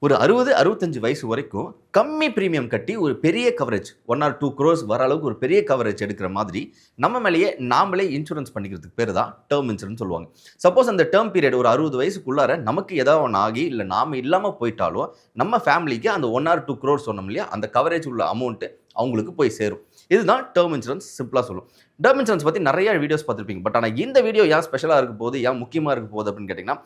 ஒரு 60-65 வயசு வரைக்கும் கம்மி பிரீமியம் கட்டி ஒரு பெரிய கவரேஜ் 1 or 2 crores வர அளவுக்கு ஒரு பெரிய கவரேஜ் எடுக்கிற மாதிரி நம்ம மேலேயே நாமளே இன்சூரன்ஸ் பண்ணிக்கிறதுக்கு பேர் தான் டேர்ம் இன்சூரன்ஸ் சொல்லுவாங்க. சப்போஸ் அந்த டேர்ம் பீரியட் ஒரு 60 வயசுக்குள்ளார நமக்கு ஏதாவது ஒன்று ஆகி இல்லை நாம இல்லாமல் போயிட்டாலும் நம்ம ஃபேமிலிக்கு அந்த 1 or 2 crores சொன்னோம் இல்லையா, அந்த கவரேஜ் உள்ள அமௌண்ட்டு அவங்களுக்கு போய் சேரும். இதுதான் டேர்ம் இன்சூரன்ஸ் சிம்பிளாக சொல்லும். டேர்ம் இன்சூரன்ஸ் பற்றி நிறைய வீடியோஸ் பார்த்துருப்பீங்க. பட் ஆனால் இந்த வீடியோ ஏன் ஸ்பெஷலாக இருக்க போகுது, ஏன் முக்கியமாக இருக்க போகுது அப்படின்னு கேட்டிங்கன்னா,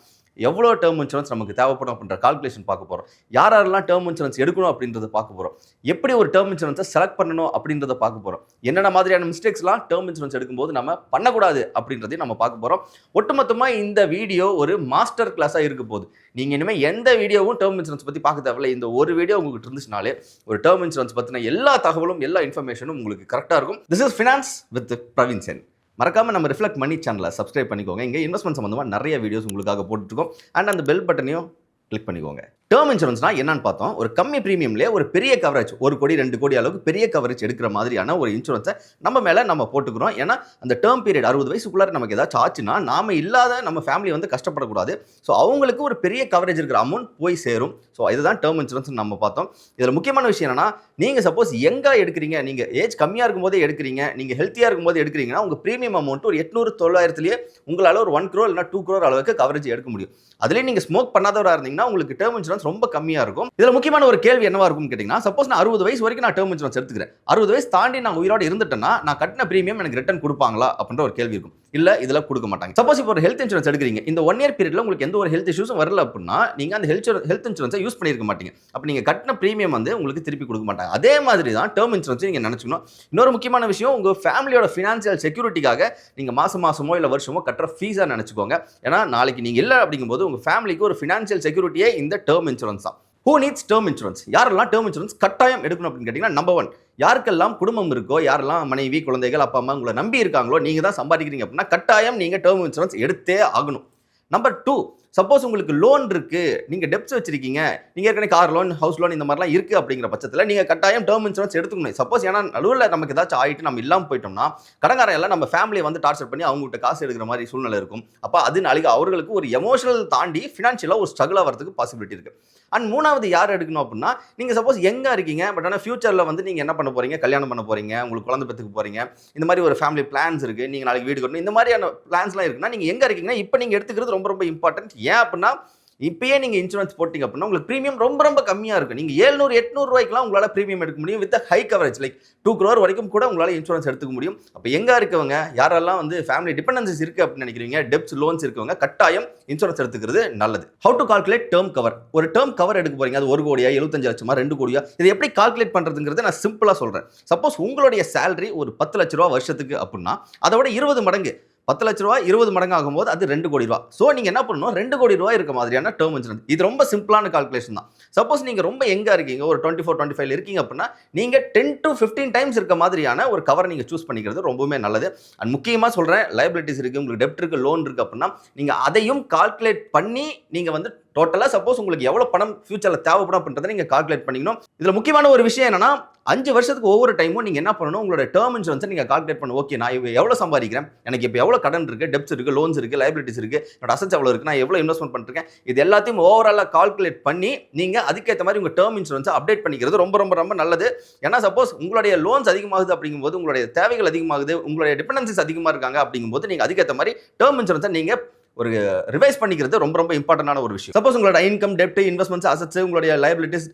எவ்வளோ டேர்ம் இன்சூரன்ஸ் நமக்கு தேவைப்படும் அப்படின்ற கால்குலேஷன் பார்க்க போகிறோம். யாரெல்லாம் டேர்ம் இன்சூரன்ஸ் எடுக்கணும் அப்படின்றத பார்க்க போகிறோம். எப்படி ஒரு டேர்ம் இன்சூரன்ஸை செலக்ட் பண்ணணும் அப்படின்றத பார்க்க போகிறோம். என்னென்ன மாதிரியான மிஸ்டேக்ஸ்லாம் டேர்ம் இன்சூரன்ஸ் எடுக்கும்போது நம்ம பண்ணக்கூடாது அப்படின்றதையும் நம்ம பார்க்க போகிறோம். ஒட்டுமொத்தமாக இந்த வீடியோ ஒரு மாஸ்டர் கிளாஸாக இருக்க போகுது. நீங்கள் இனிமேல் எந்த வீடியோவும் டேர்ம் இன்சூரன்ஸ் பற்றி பார்க்க தேவையில்லை. இந்த ஒரு வீடியோ உங்களுக்கு இருந்துச்சுனாலே ஒரு டேர்ம் இன்சூரன்ஸ் பற்றின எல்லா தகவலும் எல்லா இன்ஃபர்மேஷனும் உங்களுக்கு கரெக்டாக இருக்கும். This is finance with Praveen Sen. மறக்காம நம்ம ரிஃப்ளெக்ட் மணி சேனலை சப்ஸ்கிரைப் பண்ணிக்கோங்க. இங்கே இன்வெஸ்ட்மெண்ட் சம்பந்தமாக நிறைய வீடியோஸ் உங்களுக்காக போட்டுருக்கோம். அண்ட் அந்த பெல் பட்டனையும் கிளிக் பண்ணிக்கோங்க. டேர்ம் இன்சூரன்ஸ்னா என்னன்னு பார்த்தோம். ஒரு கம்மி பிரீமியம்லேயே ஒரு பெரிய கவரேஜ் 1 கோடி 2 கோடி அளவுக்கு பெரிய கவரேஜ் எடுக்கிற மாதிரியான ஒரு இன்சூரன்ஸை நம்ம மேலே நம்ம போட்டுக்கிறோம். ஏன்னா அந்த டேர்ம் பீரியட் 60 வயசுக்குள்ளார நமக்கு ஏதாச்சும் ஆச்சுன்னா நாம இல்லாத நம்ம ஃபேமிலி வந்து கஷ்டப்படக்கூடாது. ஸோ அவங்களுக்கு ஒரு பெரிய கவரேஜ் இருக்கிற அமௌண்ட் போய் சேரும். ஸோ இதுதான் டேர்ம் இன்சூரன்ஸ் நம்ம பார்த்தோம். இதில் முக்கியமான விஷயம் என்னன்னா, நீங்கள் சப்போஸ் எங்கே எடுக்கிறீங்க, நீங்கள் ஏஜ் கம்மியாக இருக்கும்போதே எடுக்கிறீங்க, நீங்கள் ஹெல்த்தியாக இருக்கும்போது எடுக்கிறீங்கன்னா உங்கள் ப்ரீமியம் அமௌண்ட் ஒரு 800-900 உங்களால் ஒரு 1 crore இல்லைனா 2 crore அளவுக்கு கவரேஜ் எடுக்க முடியும். அதுலேயே நீங்கள் ஸ்மோக் பண்ணாதவராக இருந்தீங்கன்னா உங்களுக்கு டேர்ம் இன்சூரன்ஸ் ரொம்ப கம்மியாக இருக்கும். இதில் முக்கியமான ஒரு கேள்வி என்னவா இருக்கும் கேட்டிங்கன்னா, சப்போஸ் நான் 60 வயசு வரைக்கும் நான் டேர்ம் இன்சூரன்ஸ் எடுத்துக்கிறேன், 60 வயசு தாண்டி நான் உயிரோடு இருந்துட்டேன்னா நான் கட்டின பிரீமியம் எனக்கு ரிட்டர்ன் கொடுப்பாங்களா அப்படின்ற ஒரு கேள்வி இருக்கும். இல்லை, இதெல்லாம் கொடுக்க மாட்டாங்க. சப்போஸ் இப்போ ஒரு ஹெல்த் இன்சூரன்ஸ் எடுக்கிறீங்க, இந்த 1 year பீரியட்ல உங்களுக்கு எந்த ஒரு ஹெல்த் இஷ்யூஸும் வரல அப்படின்னா நீங்கள் அந்த ஹெல்த் இன்சூரன்ஸை யூஸ் பண்ணியிருக்க மாட்டீங்க. அப்போ நீங்கள் கட்டின பிரீமியம் வந்து உங்களுக்கு திருப்பி கொடுக்க மாட்டாங்க. அதே மாதிரி தான் டேர்ம் இன்சூரன்ஸ் நீங்கள் நினச்சிக்கணும். இன்னொரு முக்கியமான விஷயம், உங்கள் ஃபேமிலியோட ஃபினான்சியல் செக்யூரிட்டிக்காக நீங்கள் மாசமோ இல்லை வருஷமோ கட்டுற ஃபீஸாக நினச்சிக்கோங்க. ஏன்னா நாளைக்கு நீங்கள் இல்லை அப்படிங்கும்போது உங்கள் ஃபேமிலிக்கு ஒரு ஃபினான்சியல் செக்யூரிட்டியே இந்த டேர்ம் இன்சூரன்ஸ் தான். Who needs term insurance? யாரெல்லாம் டேர்ம் இன்சூரன்ஸ் கட்டாயம் எடுக்கணும் அப்படின்னு கேட்டிங்கன்னா, நம்பர் 1, யாருக்கெல்லாம் குடும்பம் இருக்கோ, யாரெல்லாம் மனைவி குழந்தைகள் அப்பா அம்மா உங்களை நம்பி இருக்காங்களோ, நீங்கள் தான் சம்பாதிக்கிறீங்க அப்படின்னா கட்டாயம் நீங்கள் டேர்ம் இன்சூரன்ஸ் எடுத்தே ஆகணும். நம்பர் 2, சப்போஸ் உங்களுக்கு லோன் இருக்கு, நீங்க டெப்ட்ஸ் வச்சிருக்கீங்க, நீங்க ஏற்கனவே கார் லோன் ஹவுஸ் லோன் இந்த மாதிரிலாம் இருக்கு அப்படிங்கிற பட்சத்தில் நீங்க கட்டாயம் டேர்ம் இன்சூரன்ஸ் எடுத்துக்கணும். சப்போஸ் ஏன்னா நடுவில் நமக்கு ஏதாச்சும் ஆகிட்டு நம்ம இல்லாமல் போயிட்டோம்னா கடன்காரன் எல்லாம் நம்ம ஃபேமிலியை வந்து டார்ச்சர் பண்ணி அவங்ககிட்ட காசு எடுக்கிற மாதிரி சூழ்நிலை இருக்கும். அப்போ அது நாளைக்கு அவர்களுக்கு ஒரு எமோஷனல் தாண்டி ஃபினான்ஷியலாக ஒரு ஸ்ட்ரகிள் ஆகிறதுக்கு பாசிபிலிட்டி இருக்கு. அண்ட் 3வது யார் எடுக்கணும் அப்படின்னா, நீங்கள் சப்போஸ் எங்கே இருக்கீங்க, பட் ஆனால் ஃபியூச்சரில் வந்து நீங்கள் என்ன பண்ண போறீங்க, கல்யாணம் பண்ண போறீங்க, உங்களுக்கு குழந்தை பெற்றுக்க போறீங்க, இந்த மாதிரி ஒரு ஃபேமிலி பிளான்ஸ் இருக்கு, நீங்கள் நாளைக்கு வீடு கட்டணும், இந்த மாதிரியான பிளான்ஸ்லாம் இருக்குன்னா நீங்கள் எங்கே இருக்கீங்கன்னா இப்போ நீங்கள் எடுத்துக்கிறது ரொம்ப ரொம்ப இம்பார்ட்டன்ட். ஏன் அப்படின்னா இப்பயே நீங்கள் இன்சூரன்ஸ் போட்டிங்க அப்படின்னா உங்களுக்கு ப்ரீமியம் ரொம்ப ரொம்ப கம்மியாக இருக்கும். நீங்கள் 700-800 ரூபாய்க்குலாம் உங்களால் ப்ரீமியம் எடுக்க முடியும். With high coverage like 2 crore வரைக்கும் கூட உங்களால் இன்சூரன்ஸ் எடுத்துக்க முடியும். அப்போ எங்கே இருக்கவங்க, யாரெல்லாம் வந்து ஃபேமிலி டிபெண்டன்சிஸ் இருக்குது அப்படின்னு நினைக்கிறீங்க, டெப்ட்ஸ் லோன்ஸ் இருக்கவங்க கட்டாயம் இன்சூரன்ஸ் எடுத்துக்கிறது நல்லது. How to calculate term cover? ஒரு டேர்ம் கவர் எடுக்க போறீங்க, அது 1 கோடியா 75 லட்சமா 2 கோடியா, இது எப்படி கால்குலேட் பண்ணுறதுங்கிறது நான் சிம்பிளாக சொல்கிறேன். சப்போஸ் உங்களுடைய சேலரி ஒரு 10 லட்ச ரூபா வருஷத்துக்கு அப்படின்னா அதோட 20 மடங்கு 10 லட்ச ரூபா 20 மடங்கு ஆகும்போது அது 2 கோடி ரூபா. ஸோ நீங்கள் என்ன பண்ணணும், 2 கோடி ரூபா இருக்க மாதிரியான டேர்ம் இன்சூரன்ஸ். இது ரொம்ப சிம்பிளான கால்குலேஷன் தான். சப்போஸ் நீங்கள் ரொம்ப எங்கே இருக்கீங்க, ஒரு 24-25 இருக்கீங்க அப்படின்னா நீங்கள் 10 to 15 டைம்ஸ் இருக்க மாதிரியான ஒரு கவர் நீங்கள் சூஸ் பண்ணிக்கிறது ரொம்பவுமே நல்லது. அண்ட் முக்கியமாக சொல்கிறேன், லைபிலிட்டிஸ் இருக்குது, உங்களுக்கு டெப்ட் இருக்குது, லோன் இருக்குது அப்படின்னா நீங்கள் அதையும் கால்குலேட் பண்ணி நீங்கள் வந்து டோட்டலாக சப்போஸ் உங்களுக்கு எவ்வளோ பணம் ஃபியூச்சரில் தேவைப்படும் அப்படின்றத நீங்கள் கால்குலேட் பண்ணிக்கணும். இதில் முக்கியமான ஒரு விஷயம் என்னன்னா, 5 வருஷத்துக்கு ஒவ்வொரு டைமும் நீங்கள் என்ன பண்ணணும், உங்களோட டேர்ம் இன்சூரன்ஸை நீங்கள் கால்குலேட் பண்ணணும். ஓகே, நான் எவ்வளோ சம்பாதிக்கிறேன், எனக்கு இப்போ எவ்வளோ கடன் இருக்குது, டெப்ட்ஸ் இருக்குது, லோன்ஸ் இருக்குது, லைபிலிட்டிஸ் இருக்குது, என்னோட அசட்ஸ் எவ்வளோ இருக்குது, நான் எவ்வளோ இன்வெஸ்ட்மெண்ட் பண்ணிருக்கேன், இது எல்லாத்தையும் ஓவராலாக கால்குலேட் பண்ணி நீங்கள் அதுக்கேற்ற மாதிரி உங்கள் டேர்ம் இன்சூரன்ஸை அப்டேட் பண்ணிக்கிறது ரொம்ப ரொம்ப ரொம்ப நல்லது. ஏன்னா சப்போஸ் உங்களுடைய லோன்ஸ் அதிகமாகுது அப்படிங்கும்போது, உங்களுடைய தேவைகள் அதிகமாகுது, உங்களுடைய டிபெண்டன்சிஸ் அதிகமாக இருக்காங்க அப்படிங்கும்போது நீங்கள் அதுக்கேற்ற மாதிரி டேர்ம் இன்சூரன்ஸை நீங்கள் ஒரு ரிவைஸ் பண்ணிக்கிறது ரொம்ப ரொம்ப இம்பார்ட்டன்டான ஒரு விஷயம். சப்போஸ் உங்களோட இன்கம், டெப்ட், இன்வெஸ்ட்மெண்ட்ஸ், அசட்ஸ், உங்களுடைய லைபிலிட்டிஸ்,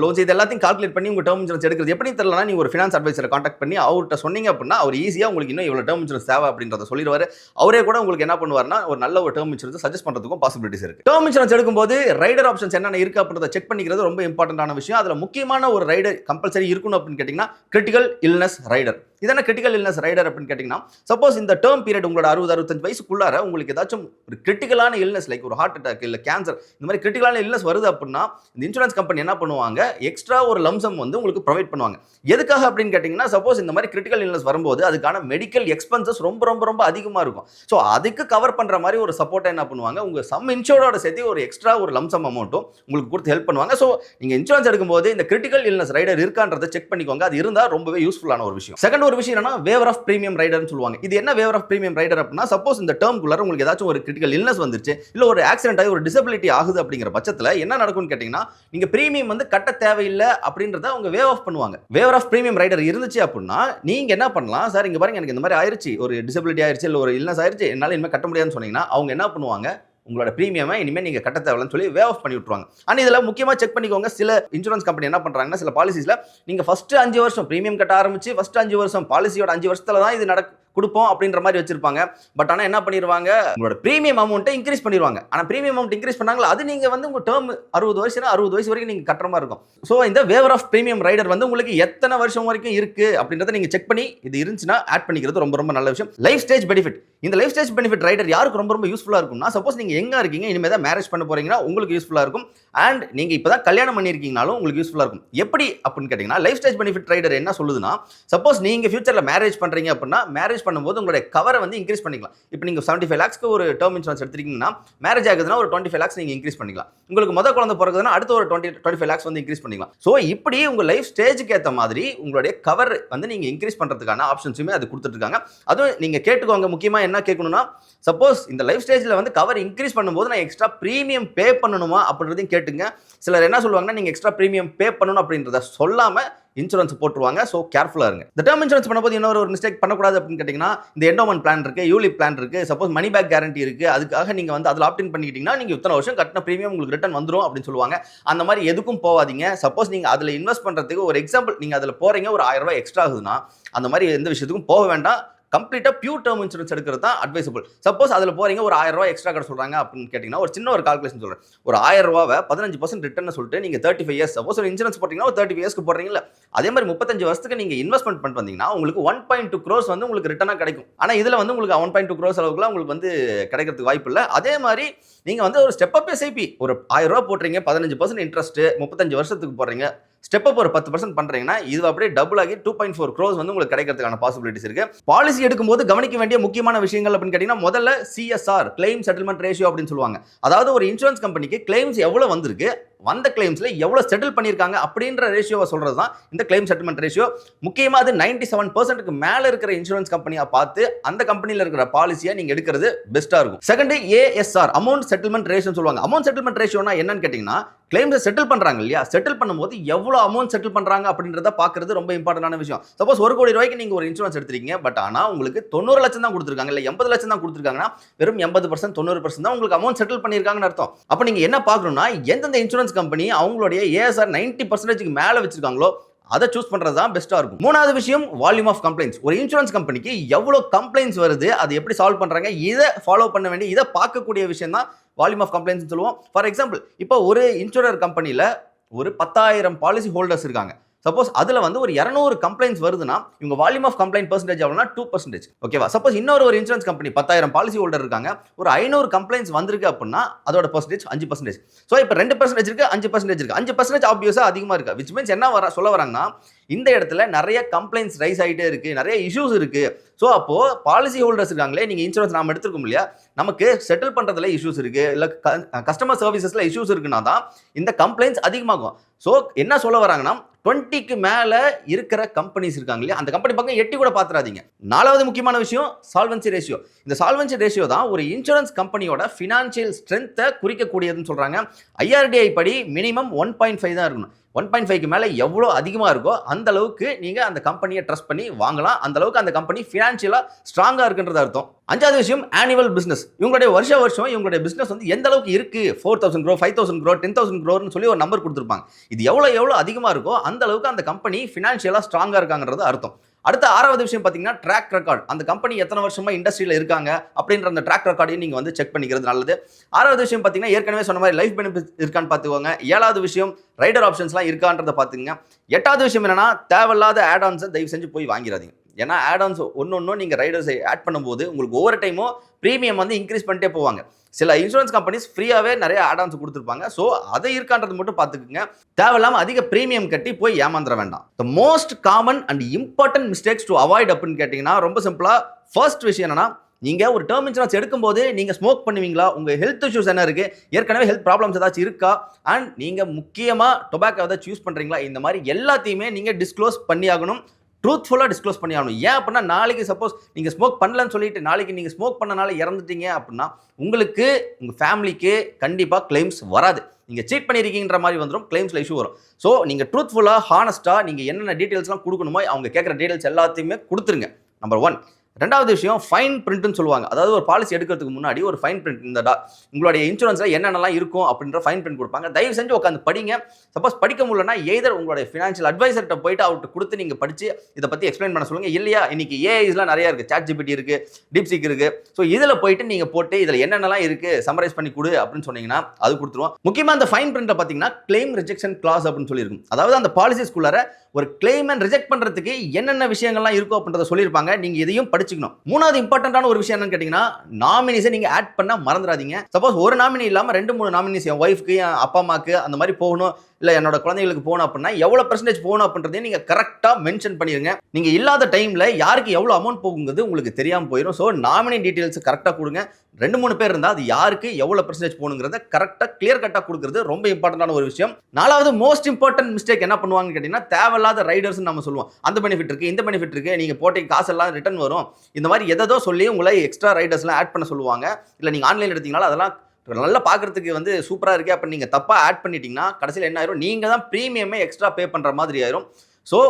லோன்ஸ் இது எல்லாத்தையும் கால்குலேட் பண்ணி உங்கள் டேர்ம் இன்சூரன்ஸ் எடுக்கிறது எப்படி தெரியலனா, நீங்கள் ஒரு ஃபினான்ஸ் அட்வைசரை கான்டாக்ட் பண்ணி அவர்கிட்ட சொன்னீங்க அப்படின்னா அவர் ஈஸியாக உங்களுக்கு இன்னும் இவ்வளோ டேர்ம் இன்சூரன்ஸ் தேவை அப்படின்றத சொல்லிடுவார். அவரே கூட உங்களுக்கு என்ன பண்ணுவார்னா ஒரு நல்ல ஒரு டேர்ம் இன்சூரன்ஸ் சஜஸ்ட் பண்ணுறதுக்கும் பாசிபிலிட்டிஸ் இருக்குது. டேர்ம் இன்சூரன்ஸ் எடுக்கும்போது ரைடர் ஆப்ஷன்ஸ் என்னென்ன இருக்குது அப்படின்றத செக் பண்ணிக்கிறது ரொம்ப இம்பார்ட்டன்டான விஷயம். அதில் முக்கியமான ஒரு ரைடர் கம்பல்சரி இருக்கணும் அப்படின்னு கேட்டிங்கன்னா கிரிட்டிக்கல் இல்னஸ் ரைடர். இதென்ன கிரிட்டிக்கல் இல்னஸ் ரைடர் அப்படின்னு கேட்டிங்கன்னா, சப்போஸ் இந்த டேர்ம் பீரியட் உங்களோட 60-65 வயசுக்குள்ளார உங்களுக்கு ஏதாச்சும் ஒரு கிரிட்டிக்கலான இல்னஸ் லைக் ஒரு ஹார்ட் அட்டாக் இல்லை கேன்சர் இந்த மாதிரி கிரிட்டிக்கலான இல்னஸ் வருது அப்படின்னா இந்த இன்சூரன்ஸ் கம்பெனி என்ன பண்ணுவாங்க, எக்ஸ்ட்ரா ஒரு லம்சம் வந்து உங்களுக்கு ப்ரொவைட் பண்ணுவாங்க. எதுக்காக அப்படின்னு கேட்டிங்கன்னா, சப்போஸ் இந்த மாதிரி கிரிட்டிக்கல் இல்னஸ் வரும்போது அதுக்கான மெடிக்கல் எக்ஸ்பென்சஸ் ரொம்ப ரொம்ப ரொம்ப அதிகமாக இருக்கும். ஸோ அதுக்கு கவர் பண்ணுற மாதிரி ஒரு சப்போர்ட்டை என்ன பண்ணுவாங்க, உங்கள் சம் இன்சூரோட சேர்த்து ஒரு எக்ஸ்ட்ரா ஒரு லம்சம் அமௌண்ட்டும் உங்களுக்கு கொடுத்து ஹெல்ப் பண்ணுவாங்க. ஸோ நீங்கள் இன்சூரன்ஸ் எடுக்கும்போது இந்த கிரிட்டிக்கல் இல்னஸ் ரைடர் இருக்கான்றதை செக் பண்ணிக்கோங்க. அது இருந்தால் ரொம்பவே யூஸ்ஃபுல்லான ஒரு விஷயம். செகண்ட் இன்னொரு விஷயம் என்னன்னா வேவர் ஆஃப் பிரீமியம் ரைடர்னு சொல்லுவாங்க. இது என்ன வேவர் ஆஃப் பிரீமியம் ரைடர் அப்படின்னா, சப்போஸ் இந்த டேர்ம்குள்ள உங்களுக்கு ஏதாச்சும் ஒரு கிரிட்டிக்கல் இல்னஸ் வந்துருச்சு, இல்ல ஒரு ஆக்சிடென்ட் ஆகி ஒரு டிசபிலிட்டி ஆகுது அப்படிங்கிற பட்சத்துல என்ன நடக்கும்னு கேட்டீங்கன்னா, நீங்க பிரீமியம் வந்து கட்ட தேவையில்லை அப்படின்றத அவங்க வேவ் ஆஃப் பண்ணுவாங்க. வேவர் ஆஃப் பிரீமியம் ரைடர் இருந்துச்சு அப்படின்னா நீங்க என்ன பண்ணலாம், சார் இங்க பாருங்க எனக்கு இந்த மாதிரி ஆயிருச்சு, ஒரு டிசபிலிட்டி ஆயிருச்சு, இல்ல ஒரு இல்னஸ் ஆயிருச்சு, என்னால இனிமே கட்ட முடியாதுன்னு சொன்னீங்கன்னா அவங்க என்ன பண்ணுவாங்க, உங்களோட பிரீமியமை இனிமேல் நீங்க கட்ட தேவையில்லைன்னு சொல்லி வே ஆஃப் பண்ணி விட்டுருவாங்க. ஆனால் இதில் முக்கியமாக செக் பண்ணிக்கோங்க, சில இன்சூரன்ஸ் கம்பெனி என்ன பண்ணுறாங்கன்னா, சில பாலிசிஸில் நீங்கள் ஃபர்ஸ்ட் 5 வருஷம் பிரீமியம் கட்ட ஆரம்பிச்சு ஃபர்ஸ்ட் 5 வருஷம் பாலிசியோட 5 வருஷத்துல தான் இது கொடுப்போம் அப்படின்ற மாதிரி வச்சிருப்பாங்க. பட் ஆனால் என்ன பண்ணிடுவாங்க, உங்களோட பிரீமியம் அமௌண்ட்டை இன்க்ரீஸ் பண்ணிடுவாங்க. ஆனால் பிரீமியம் அமௌண்ட் இன்க்ரீஸ் பண்ணாங்களா, அது நீங்க வந்து உங்க டேர்ம் 60 வயசு வரைக்கும் நீங்க கட்டுற மாதிரி இருக்கும். ஸோ இந்த வேவர் ஆஃப் பிரீமியம் ரைடர் வந்து உங்களுக்கு எத்தனை வருஷம் வரைக்கும் இருக்கு அப்படின்றத நீங்க செக் பண்ணி இது இருந்துச்சுன்னா ஆட் பண்ணிக்கிறது ரொம்ப ரொம்ப நல்ல விஷயம். லைஃப் ஸ்டேஜ் பெனிஃபிட், இந்த லைஃப் ஸ்டேஜ் பெனிஃபிட் ரைடர் யாருக்கு ரொம்ப ரொம்ப யூஸ்ஃபுல்லா இருக்கும்னா, சப்போஸ் நீங்க எங்க இருக்கீங்க, இனிமேல் தான் மேரேஜ் பண்ண போறீங்கன்னா உங்களுக்கு யூஸ்ஃபுல்லா இருக்கும். அண்ட் நீங்க இப்பதான் கல்யாணம் பண்ணிருக்கீங்கனாலும் உங்களுக்கு யூஸ்ஃபுல்லா இருக்கும். எப்படி அப்படின்னு கேட்டீங்கன்னா, லைஃப் ஸ்டேஜ் பெனிஃபிட் ரைடர் என்ன சொல்லுதுன்னா, சப்போஸ் நீங்க ஃபியூச்சர்ல மேரேஜ் பண்றீங்க அப்படின்னா, மேரேஜ் பண்ணும்போது உங்களுடைய கவரை வந்து இன்க்ரீஸ் பண்ணிக்கலாம். இப்போ நீங்க 75 lakhsக்கு ஒரு டேர்ம் இன்சூரன்ஸ் எடுத்துட்டீங்கன்னா, மேரேஜ் ஆகுதுன்னா ஒரு 25 lakhs நீங்க இன்க்ரீஸ் பண்ணிக்கலாம். உங்களுக்கு முதல் குழந்தை பிறகுதுன்னா அடுத்த ஒரு 25 lakhs வந்து இன்க்ரீஸ் பண்ணிக்கலாம். ஸோ இப்படி உங்க லைஃப் ஸ்டேஜுக்கு ஏற்ற மாதிரி உங்களுடைய கவர் வந்து நீங்க இன்க்ரீஸ் பண்றதுக்கான ஆப்ஷன்ஸுமே அது கொடுத்துட்டு இருக்காங்க. அதுவும் நீங்க கேட்டுக்கோங்க, முக்கியமா என்ன கேட்கணும்னா, சப்போஸ் இந்த லைஃப் ஸ்டேஜ்ல வந்து கவர் இன்க்ரீஸ் பண்ணும்போது நான் எக்ஸ்ட்ரா பிரீமியம் பே பண்ணணுமா அப்படின்றதையும் கேட்டுங்க. சிலர் என்ன சொல்லுவாங்கன்னா, நீங்க எக்ஸ்ட்ரா பிரீமியம் பே பண்ணணும் அப்படின்றத சொல்லாம இன்சூரன்ஸ் போட்டுருவாங்க. ஸோ கேர்ஃபுல்லாக இருங்க. இந்த டேர்ம் இன்சூரன்ஸ் பண்ணும்போது இன்னொரு ஒரு மிஸ்டேக் பண்ணக்கூடாது அப்படின்னு கேட்டிங்கன்னா, இந்த எண்டோமெண்ட் பிளான் இருக்கு, யூலிப் பிளான் இருக்கு, சப்போஸ் மணி பேக் கேரண்டி இருக்கு, அதுக்காக நீங்கள் வந்து அதில் ஆப்டின் பண்ணிக்கிட்டீங்கன்னா நீங்கள் இத்தனை வருஷம் கட்டின பிரீமியம் உங்களுக்கு ரிட்டர்ன் வந்துடும் அப்படின்னு சொல்லுவாங்க. அந்த மாதிரி எதுக்கும் போகாதீங்க. சப்போஸ் நீங்கள் அதில் இன்வெஸ்ட் பண்ணுறதுக்கு ஒரு எக்ஸாம்பிள், நீங்கள் அதில் போகிறீங்க, ஒரு 1000 ரூபாய் எக்ஸ்ட்ரா ஆகுதுன்னா அந்த மாதிரி எந்த விஷயத்துக்கும் போக வேண்டாம். கம்ப்ளீட்டாக பியூர் டேர்ம் இன்சூரன்ஸ் எடுக்கிறது தான் அட்வைசபிள். சப்போஸ் அதில் போறீங்க, ஒரு 1000 ரூபாய் எக்ஸ்ட்ரா கட்ட சொல்றாங்க அப்படின்னு கேட்டிங்கன்னா, ஒரு சின்ன ஒரு கால்குலேஷன் சொல்றேன். ஒரு 1000 ரூபாவை 15% ரிட்டர்ன் சொல்லிட்டு நீங்க 35 இயர்ஸ், சப்போஸ் ஒரு இன்சூரன்ஸ் போட்டீங்கன்னா ஒரு 35 இயர்ஸ்க்கு போடுறீங்கல்ல, அதே மாதிரி 35 வருஷத்துக்கு நீங்க இன்வெஸ்ட்மெண்ட் பண்ணிட்டு வந்தீங்கன்னா உங்களுக்கு 1.2 crores வந்து உங்களுக்கு ரிட்டர்னா கிடைக்கும். ஆனா இதுல வந்து உங்களுக்கு 1.2 crores அளவுக்குலாம் உங்களுக்கு வந்து கிடைக்கிறதுக்கு வாய்ப்பு இல்லை. அதே மாதிரி நீங்க வந்து ஒரு ஸ்டெப் அப் எஸ்ஐபி, ஒரு 1000 ரூபாய் போடுறீங்க, 15% இன்ட்ரெஸ்ட், 35 வருஷத்துக்கு போடுறீங்க, ஸ்டெப் அப் ஒரு 10% பண்றீங்கன்னா இது அப்படியே டபுள் ஆகி 2.4 crores வந்து உங்களுக்கு கிடைக்கிறதுக்கான பாசிபிலிட்டிஸ் இருக்கு. பாலிசி எடுக்கும்போது கவனிக்க வேண்டிய முக்கியமான விஷயங்கள் அப்படின்னு கேட்டீங்கன்னா, முதல்ல CSR, கிளைம் செட்டில்மெண்ட் ரேஷியோ அப்படின்னு சொல்லுவாங்க. அதாவது ஒரு இன்சூரன்ஸ் கம்பெனிக்கு கிளைம்ஸ் எவ்வளவு வந்திருக்கு, வந்த கிளைம்ஸ்ல எவ்வளவு செட்டில் பண்ணிருக்காங்க அப்படின்ற ரேஷியோவை சொல்றது தான் இந்த கிளைம் செட்டில்மெண்ட் ரேஷியோ. முக்கியமா அது 97%க்கு மேல இருக்கிற இன்சூரன்ஸ் கம்பெனியா பார்த்து அந்த கம்பெனில இருக்கிற பாலிசியை நீங்க எடுக்கிறது பெஸ்டா இருக்கும். Second, ASR, amount settlement ratio சொல்லுவாங்க. அமௌண்ட் செட்டில்மெண்ட் ரேஷியோனா என்னன்னு கேட்டீங்கன்னா, கிளைம்ஸ் செட்டில் பண்றாங்க இல்லையா, செட்டில் பண்ணும்போது எவ்வளவு அமௌண்ட் செட்டில் பண்றாங்க அப்படின்றத பாக்குறது ரொம்ப இம்பார்ட்டன்டான விஷயம். சப்போஸ் 1 கோடி ரூபாய்க்கு நீங்க ஒரு இன்சூரன்ஸ் எடுத்துறீங்க, பட் ஆனா உங்களுக்கு 90 லட்சம் தான் கொடுத்துருக்காங்க, இல்ல 80 லட்சம் தான் கொடுத்துருக்காங்கன்னா வெறும் 80% 90% தான் உங்களுக்கு அமௌண்ட் செட்டில் பண்ணிருக்காங்கன்னு அர்த்தம். அப்ப நீங்க என்ன பார்க்கணும்னா, எந்தெந்த இன்சூரன்ஸ் கம்பெனி அவங்களுடைய ASR 90%க்கு மேல வச்சிருக்காங்களோ அதை சூஸ் பண்றது தான் பெஸ்டா இருக்கும். மூணாவது விஷயம், வால்யூம் ஆஃப் கம்ப்ளைண்ட்ஸ். ஒரு இன்சூரன்ஸ் கம்பெனிக்கு எவ்வளவு கம்ப்ளைண்ட்ஸ் வருது, அது எப்படி சால்வ் பண்றாங்க, இதை ஃபாலோ பண்ண வேண்டிய, இதை பார்க்கக்கூடிய விஷயம் தான் வால்யூம் ஆஃப் கம்ப்ளைண்ட்ஸ் சொல்லுவோம். ஃபார் எக்ஸாம்பிள், இப்போ ஒரு இன்சூரர் கம்பெனில ஒரு 10,000 பாலிசி ஹோல்டர்ஸ் இருக்காங்க. சப்போஸ் அதுல வந்து ஒரு 200 கம்ப்ளைண்ட்ஸ் வருதுன்னா இவங்க வால்யூம் ஆஃப் கம்ப்ளைண்ட் பெர்சன்டேஜ் எவ்வளவுனா 2%. ஓகேவா? சப்போஸ் இன்னொரு இன்சூரன்ஸ் கம்பெனி 10,000 பாலிசி ஹோல்டர் இருக்காங்க, ஒரு 500 கம்ப்ளைண்ட்ஸ் வந்திருக்கு அப்படின்னா அதோட பெர்சன்டேஜ் 5%. ஸோ இப்போ 2% இருக்கு, 5% இருக்கு. 5% ஆப்வியஸா அதிகமா இருக்கு. விச் மீன்ஸ் என்ன சொல்ல வராங்கன்னா, இந்த இடத்துல நிறைய கம்ப்ளைண்ட்ஸ் ரைஸ் ஆகிட்டே இருக்கு, நிறைய இஷ்யூஸ் இருக்கு. ஸோ அப்போ பாலிசி ஹோல்டர்ஸ் இருக்காங்களே, நீங்க இன்சூரன்ஸ் நாம எடுத்துருக்கோம் இல்லையா, நமக்கு செட்டில் பண்றதுல இஷ்யூஸ் இருக்கு, இல்ல கஸ்டமர் சர்வீசஸ்ல இஷ்யூஸ் இருக்குன்னா தான் இந்த கம்ப்ளைண்ட்ஸ் அதிகமாகும். ஸோ என்ன சொல்ல வராங்கன்னா, 20க்கு மேல இருக்கிற கம்பெனிஸ் இருக்காங்க இல்லையா, அந்த கம்பெனி பக்கம் எட்டி கூட பாத்துறாதீங்க. நாலாவது முக்கியமான விஷயம், சால்வன்சி ரேஷியோ. இந்த சால்வன்சி ரேஷியோ தான் ஒரு இன்சூரன்ஸ் கம்பெனியோட ஃபினான்ஷியல் ஸ்ட்ரென்த்தை குறிக்கக்கூடியதுன்னு சொல்றாங்க. IRDAI படி மினிமம் 1.5 தான் இருக்கணும். 1.5க்கு மேல எவ்வளோ அதிகமா இருக்கோ அந்த அளவுக்கு நீங்க அந்த கம்பெனியை ட்ரஸ்ட் பண்ணி வாங்கலாம். அந்த அளவுக்கு அந்த கம்பெனி ஃபினான்ஷியலா ஸ்ட்ராங்கா இருக்குன்றது அர்த்தம். அஞ்சாவது விஷயம், ஆனுவல் பிசினஸ். இவங்களுடைய வருஷம் இவங்களுடைய பிசினஸ் வந்து எந்த அளவுக்கு இருக்கு, 4,000 crore, 5,000 crore, 10,000 crore சொல்லி ஒரு நம்பர் கொடுத்துருப்பாங்க. இது எவ்வளவு அதிகமா இருக்கோ அந்த அளவுக்கு அந்த கம்பெனி ஃபினான்ஷியலா ஸ்ட்ராங்கா இருக்காங்கிறது அர்த்தம். அடுத்த ஆறாவது விஷயம் பார்த்தீங்கன்னா, ட்ராக் ரெக்கார்ட். அந்த கம்பெனி எத்தனை வருஷமா இண்டஸ்ட்ரியில் இருக்காங்க அப்படின்ற அந்த ட்ராக் ரெக்கார்டையும் நீங்கள் வந்து செக் பண்ணிக்கிறது நல்லது. ஆறாவது விஷயம் பார்த்தீங்கன்னா, ஏற்கனவே சொன்ன மாதிரி லைஃப் பெனிஃபிட் இருக்கான்னு பார்த்துக்கோங்க. ஏழாவது விஷயம், ரைடர் ஆப்ஷன்ஸ்லாம் இருக்கான்றதை பார்த்துங்க. எட்டாவது விஷயம் என்னன்னா, தேவையில்லாத ஆட் ஆன்ஸை தயவு செஞ்சு போய் வாங்கிடாதீங்க. ஏன்னா ஆட் ஆன்ஸ் ஒன்று நீங்கள் ரைடர்ஸை ஆட் பண்ணும்போது உங்களுக்கு ஒவ்வொரு டைமும் ப்ரீமியம் வந்து இன்க்ரீஸ் பண்ணிட்டே போவாங்க. சில இன்சூரன்ஸ் கம்பெனிஸ் ஃப்ரீயாவே நிறைய ஆட் ஆன்ஸ் கொடுத்துருப்பாங்க. ஸோ அதை இருக்கான்றது மட்டும் பார்த்துக்குங்க. தேவையில்லாம அதிக பிரீமியம் கட்டி போய் ஏமாந்துட வேண்டாம். The most common and important mistakes to avoid அப்படின்னு கேட்டிங்கன்னா, ரொம்ப சிம்பிளா ஃபர்ஸ்ட் விஷயம் என்னன்னா, நீங்க ஒரு டேர்ம் இன்சூரன்ஸ் எடுக்கும்போது நீங்க ஸ்மோக் பண்ணுவீங்களா, உங்க ஹெல்த் இஷ்யூஸ் என்ன இருக்கு, ஏற்கனவே ஹெல்த் ப்ராப்ளம்ஸ் ஏதாச்சும் இருக்கா, அண்ட் நீங்க முக்கியமா டொபாக்கோ ஏதாச்சும் யூஸ் பண்றீங்களா, இந்த மாதிரி எல்லாத்தையுமே நீங்க டிஸ்க்ளோஸ் பண்ணி ஆகணும். ட்ரூத்ஃபுல்லாக டிஸ்க்ளோஸ் பண்ணி ஆகணும். ஏன் அப்படின்னா நாளைக்கு சப்போஸ் நீங்கள் ஸ்மோக் பண்ணலன்னு சொல்லிட்டு நாளைக்கு நீங்கள் ஸ்மோக் பண்ணனால இறந்துட்டீங்க அப்படின்னா உங்களுக்கு உங்கள் ஃபேமிலிக்கு கண்டிப்பாக கிளைம்ஸ் வராது. நீங்கள் சீட் பண்ணியிருக்கீங்கிற மாதிரி வந்துடும், கிளைம்ஸில் இஷ்யூ வரும். ஸோ நீங்கள் ட்ரூத்ஃபுல்லாக ஹானஸ்ட்டாக நீங்கள் என்னென்ன டீட்டெயில்ஸ்லாம் கொடுக்கணுமோ அவங்க கேட்குற டீட்டெயில்ஸ் எல்லாத்தையுமே கொடுத்துருங்க. நம்பர் 1. ரெண்டாவது விஷயம் ஃபைன் பிரிண்ட்னு சொல்லுவாங்க. அதாவது ஒரு பாலிசி எடுக்கிறதுக்கு முன்னாடி ஒரு ஃபைன் பிரிண்ட் இந்த உங்களுடைய இன்சூரன்ஸில் என்னென்னலாம் இருக்கும் அப்படின்ற ஃபைன் பிரிண்ட் கொடுப்பாங்க. தயவு செஞ்சு உட்காந்து படிங்க. சப்போஸ் படிக்க முடியலன்னா எய்தர் உங்களுடைய ஃபினான்ஷியல் அட்வைசர்கிட்ட போயிட்டு அவர்கிட்ட கொடுத்து நீங்கள் படித்து இதை பற்றி எக்ஸ்பிளைன் பண்ண சொல்லுங்கள். இல்லையா இன்னைக்கு ஏஐஸ்லாம் நிறையா இருக்குது, ChatGPT இருக்குது, DeepSeek இருக்குது. ஸோ இதில் போயிட்டு நீங்கள் போட்டு இதில் என்னென்னலாம் இருக்குது சம்மரைஸ் பண்ணி கொடு அப்படின்னு சொன்னீங்கன்னா அது கொடுத்துருவோம். முக்கியமாக அந்த ஃபைன் பிரிண்ட்டை பார்த்தீங்கன்னா கிளைம் ரிஜெக்ஷன் கிளாஸ் அப்படின்னு சொல்லியிருக்கும். அதாவது அந்த பாலிசிஸ்குள்ளார ஒரு கிளைம் அண்ட் ரிஜெக்ட் பண்ணுறதுக்கு என்னென்ன விஷயங்கள்லாம் இருக்கும் அப்படின்றத சொல்லியிருப்பாங்க. நீங்கள் இதையும் படிச்சுக்கணும். மூணாவது இம்பார்ட்டன்டான ஒரு விஷயம் என்னன்னு கேட்டிங்கன்னா நாமினிஸை நீங்கள் ஆட் பண்ண மறந்துடாதீங்க. சப்போஸ் ஒரு நாமினி இல்லாமல் 2-3 நாமினிஸ் என் ஒய்ஃப்க்கு என் அப்பா அம்மாவுக்கு அந்த மாதிரி போகணும், இல்லை என்னோட குழந்தைகளுக்கு போகணும் அப்படின்னா எவ்வளோ பெர்சன்டேஜ் போகணும் அப்படின்றதையும் நீங்கள் கரெக்டாக மென்ஷன் பண்ணிடுங்க. நீங்கள் இல்லாத டைமில் யாருக்கு எவ்வளோ அமௌண்ட் போகுங்கிறது உங்களுக்கு தெரியாமல் போயிடும். ஸோ நாமினி டீட்டெயில்ஸ் கரெக்டாக கொடுங்க. 2-3 பேர் இருந்தால் அது யாருக்கு எவ்வளோ பெர்சன்டேஜ் போகணுங்கிறத கரெக்டாக கிளியர் கட்டாக கொடுக்குறது ரொம்ப இம்பார்ட்டன்டான ஒரு விஷயம். நாலாவது மோஸ்ட் இம்பார்ட்டன்ட் மிஸ்டேக் என்ன பண்ணுவாங்கன்னு கேட்டிங்கன்னா தேவையில்லாத ரைடர்ஸ் நம்ம சொல்லுவோம். அந்த பெனிஃபிட் இருக்குது, இந்த பெனிஃபிட் இருக்குது, நீங்கள் போட்ட காசெல்லாம் ரிட்டர்ன் வரும், இந்த மாதிரி எதோ சொல்லி உங்களை எக்ஸ்ட்ரா ரைடர்ஸ்லாம் ஆட் பண்ண சொல்லுவாங்க. இல்லை நீங்கள் ஆன்லைன் எடுத்தீங்களா அதெல்லாம் நல்லா பார்க்குறதுக்கு வந்து சூப்பராக இருக்குது. அப்போ நீங்கள் தப்பாக ஆட் பண்ணிட்டீங்கன்னா கடைசியில் என்ன ஆயிரும், நீங்கள் தான் ப்ரீமியமே எக்ஸ்ட்ரா பே பண்ணுற மாதிரி ஆயிரும். ஸோ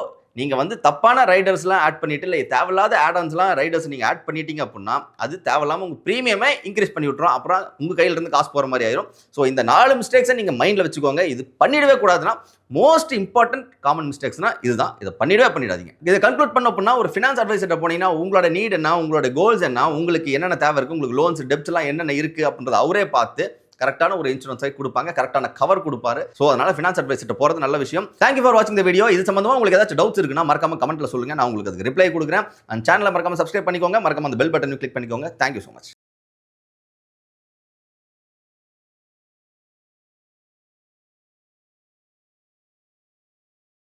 நீங்கள் வந்து தப்பான ரைடர்ஸ்லாம் ஆட் பண்ணிட்டு இல்லை தேவையில்லாத ஆடான்ஸ்லாம் ரைடர்ஸ் நீங்கள் ஆட் பண்ணிட்டீங்க அப்படின்னா அது தேவையில்லாமல் உங்கள் ப்ரீமியமே இன்க்ரீஸ் பண்ணி விட்டுரும். அப்புறம் உங்கள் கையிலேருந்து காசு போகிற மாதிரி ஆயிரும். ஸோ இந்த 4 மிஸ்டேக்ஸை நீங்கள் மைண்டில் வச்சுக்கோங்க. இது பண்ணிடவே கூடாதுன்னா மோஸ்ட் இம்பார்ட்டன்ட் காமன் மிஸ்டேக்ஸ்னா இதுதான். இதை பண்ணிடாதீங்க. இதை கன்க்ளூட் பண்ண அப்படின்னா ஒரு ஃபினான்ஸ் அட்வைசர்கிட்ட போனீங்கன்னா உங்களோட நீட் என்ன, உங்களோட கோல்ஸ் என்ன, உங்களுக்கு என்னென்ன தேவை இருக்குது, உங்களுக்கு லோன்ஸ் டெப்ட்ஸ்லாம் என்னென்ன இருக்குது அப்படின்றத அவரே பார்த்து கரெக்டான ஒரு இன்சூரன்ஸை கொடுப்பாங்க, கரெக்டான கவர் கொடுப்பாரு. ஸோ அதனால ஃபினான்ஸ் அட்வைசர்கிட்ட போகிறது நல்ல விஷயம். தேங்க்யூ ஃபார் வாட்சிங் இந்த வீடியோ. இது சம்பந்தமாக உங்களுக்கு ஏதாச்சும் டவுட்ஸ் இருக்குன்னா மறக்காம கமெண்ட்ல சொல்லுங்க, நான் உங்களுக்கு அதுக்கு ரிப்ளை கொடுக்குறேன். அண்ட் சேனலை மறக்காம சப்ஸ்கிரைப் பண்ணிக்கோங்க, மறக்காம அந்த பெல் பட்டனை கிளிக் பண்ணிக்கோங்க. Thank you so much.